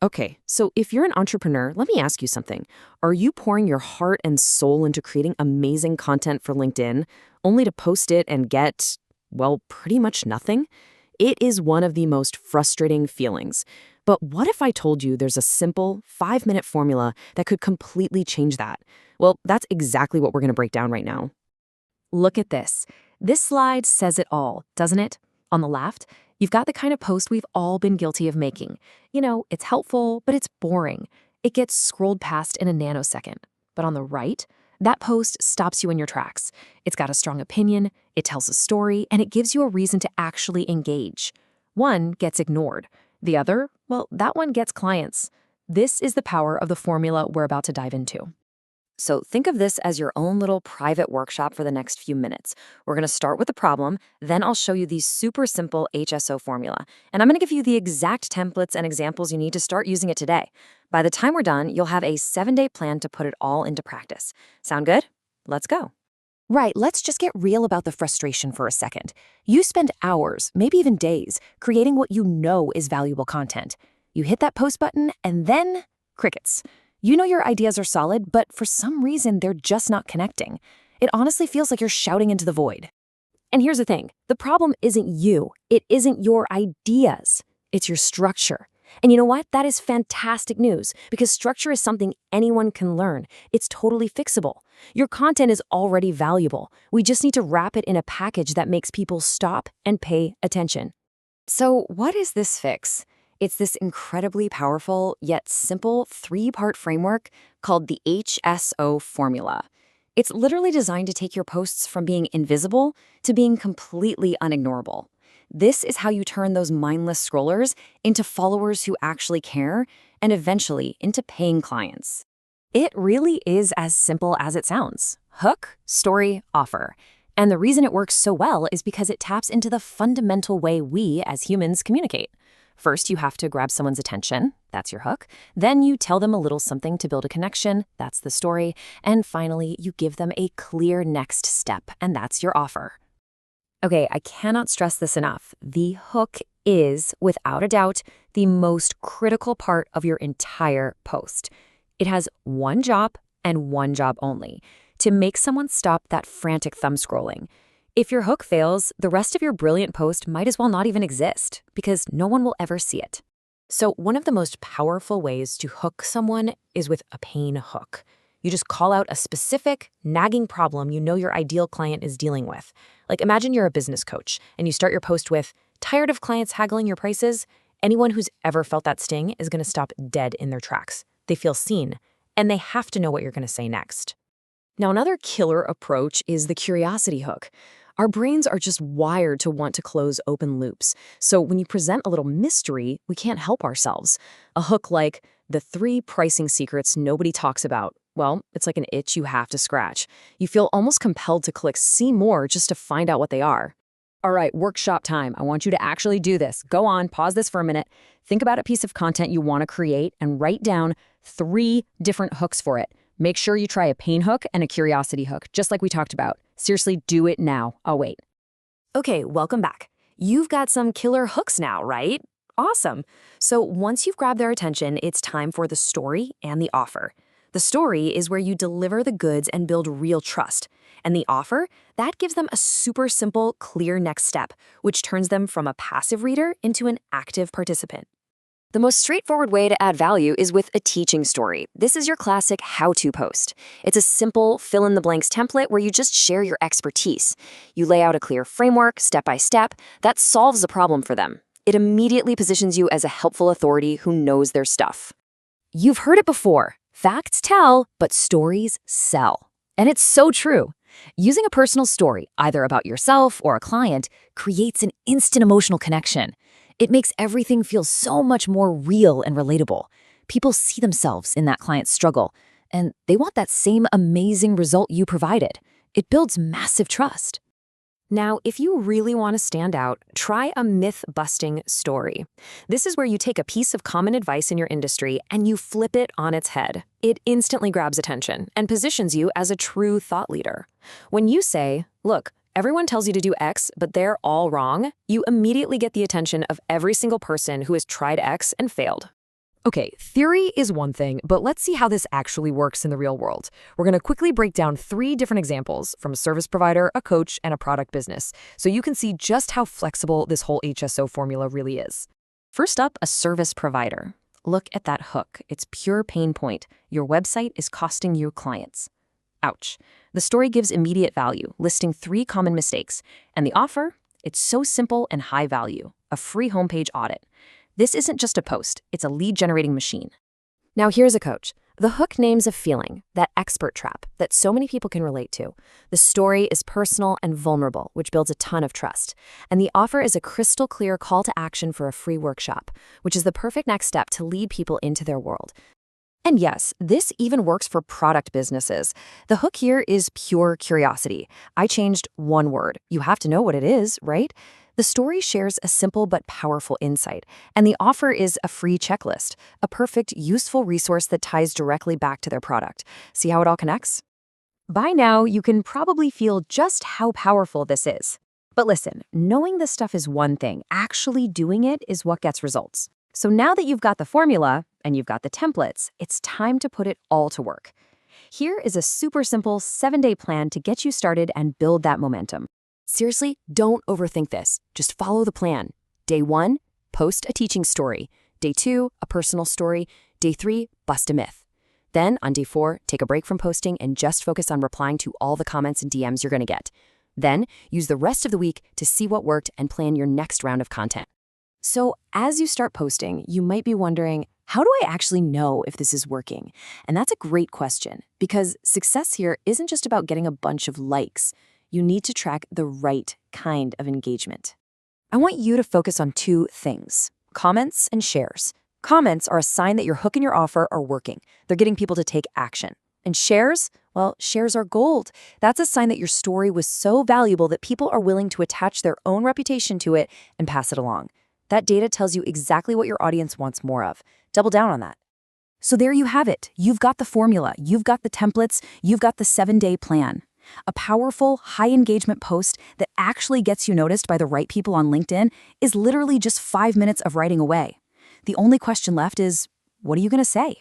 Okay, so if you're an entrepreneur, let me ask you something. Are you pouring your heart and soul into creating amazing content for LinkedIn, only to post it and get, well, pretty much nothing? It is one of the most frustrating feelings. But what if I told you there's a simple 5-minute formula that could completely change that? Well, that's exactly what we're going to break down right now. Look at this. This slide says it all, doesn't it? On the left, you've got the kind of post we've all been guilty of making. It's helpful, but it's boring. It gets scrolled past in a nanosecond. But on the right, that post stops you in your tracks. It's got a strong opinion, it tells a story, and it gives you a reason to actually engage. One gets ignored. The other, well, that one gets clients. This is the power of the formula we're about to dive into. So think of this as your own little private workshop for the next few minutes. We're going to start with the problem, then I'll show you the super simple HSO formula. And I'm going to give you the exact templates and examples you need to start using it today. By the time we're done, you'll have a 7-day plan to put it all into practice. Sound good? Let's go. Right, let's just get real about the frustration for a second. You spend hours, maybe even days, creating what you know is valuable content. You hit that post button and then crickets. You know your ideas are solid, but for some reason, they're just not connecting. It honestly feels like you're shouting into the void. And here's the thing. The problem isn't you. It isn't your ideas. It's your structure. And you know what? That is fantastic news, because structure is something anyone can learn. It's totally fixable. Your content is already valuable. We just need to wrap it in a package that makes people stop and pay attention. So what is this fix? It's this incredibly powerful yet simple 3-part framework called the HSO formula. It's literally designed to take your posts from being invisible to being completely unignorable. This is how you turn those mindless scrollers into followers who actually care and eventually into paying clients. It really is as simple as it sounds. Hook, story, offer. And the reason it works so well is because it taps into the fundamental way we as humans communicate. First, you have to grab someone's attention. That's your hook. Then you tell them a little something to build a connection. That's the story. And finally, you give them a clear next step, and that's your offer. Okay, I cannot stress this enough. The hook is, without a doubt, the most critical part of your entire post. It has one job and one job only: to make someone stop that frantic thumb scrolling. If your hook fails, the rest of your brilliant post might as well not even exist, because no one will ever see it. So one of the most powerful ways to hook someone is with a pain hook. You just call out a specific, nagging problem you know your ideal client is dealing with. Like, imagine you're a business coach and you start your post with, "Tired of clients haggling your prices?" Anyone who's ever felt that sting is going to stop dead in their tracks. They feel seen, and they have to know what you're going to say next. Now, another killer approach is the curiosity hook. Our brains are just wired to want to close open loops. So when you present a little mystery, we can't help ourselves. A hook like, "the 3 pricing secrets nobody talks about." Well, it's like an itch you have to scratch. You feel almost compelled to click see more just to find out what they are. All right, workshop time. I want you to actually do this. Go on, pause this for a minute. Think about a piece of content you want to create and write down 3 different hooks for it. Make sure you try a pain hook and a curiosity hook, just like we talked about. Seriously, do it now. I'll wait. Okay, welcome back. You've got some killer hooks now, right? Awesome. So once you've grabbed their attention, it's time for the story and the offer. The story is where you deliver the goods and build real trust. And the offer, that gives them a super simple, clear next step, which turns them from a passive reader into an active participant. The most straightforward way to add value is with a teaching story. This is your classic how-to post. It's a simple fill-in-the-blanks template where you just share your expertise. You lay out a clear framework, step by step, that solves the problem for them. It immediately positions you as a helpful authority who knows their stuff. You've heard it before. Facts tell, but stories sell. And it's so true. Using a personal story, either about yourself or a client, creates an instant emotional connection. It makes everything feel so much more real and relatable. People see themselves in that client's struggle, and they want that same amazing result you provided. It builds massive trust. Now, if you really want to stand out, try a myth-busting story. This is where you take a piece of common advice in your industry and you flip it on its head. It instantly grabs attention and positions you as a true thought leader. When you say, "Look, everyone tells you to do X, but they're all wrong," you immediately get the attention of every single person who has tried X and failed. Okay, theory is one thing, but let's see how this actually works in the real world. We're going to quickly break down 3 different examples from a service provider, a coach, and a product business, so you can see just how flexible this whole HSO formula really is. First up, a service provider. Look at that hook. It's pure pain point. Your website is costing you clients. Ouch. The story gives immediate value, listing 3 common mistakes. And the offer? It's so simple and high value. A free homepage audit. This isn't just a post, it's a lead-generating machine. Now here's a coach. The hook names a feeling, that expert trap, that so many people can relate to. The story is personal and vulnerable, which builds a ton of trust. And the offer is a crystal clear call to action for a free workshop, which is the perfect next step to lead people into their world. And yes, this even works for product businesses. The hook here is pure curiosity. I changed one word. You have to know what it is, right? The story shares a simple but powerful insight, and the offer is a free checklist, a perfect, useful resource that ties directly back to their product. See how it all connects? By now, you can probably feel just how powerful this is. But listen, knowing this stuff is one thing, actually doing it is what gets results. So now that you've got the formula and you've got the templates, it's time to put it all to work. Here is a super simple 7-day plan to get you started and build that momentum. Seriously, don't overthink this. Just follow the plan. Day 1, post a teaching story. Day 2, a personal story. Day 3, bust a myth. Then, on day 4, take a break from posting and just focus on replying to all the comments and DMs you're going to get. Then, use the rest of the week to see what worked and plan your next round of content. So, as you start posting, you might be wondering, how do I actually know if this is working? And that's a great question, because success here isn't just about getting a bunch of likes. You need to track the right kind of engagement. I want you to focus on 2 things: comments and shares. Comments are a sign that your hook and your offer are working. They're getting people to take action. And shares? Well, shares are gold. That's a sign that your story was so valuable that people are willing to attach their own reputation to it and pass it along. That data tells you exactly what your audience wants more of. Double down on that. So there you have it. You've got the formula. You've got the templates. You've got the 7-day plan. A powerful, high-engagement post that actually gets you noticed by the right people on LinkedIn is literally just 5 minutes of writing away. The only question left is, what are you going to say?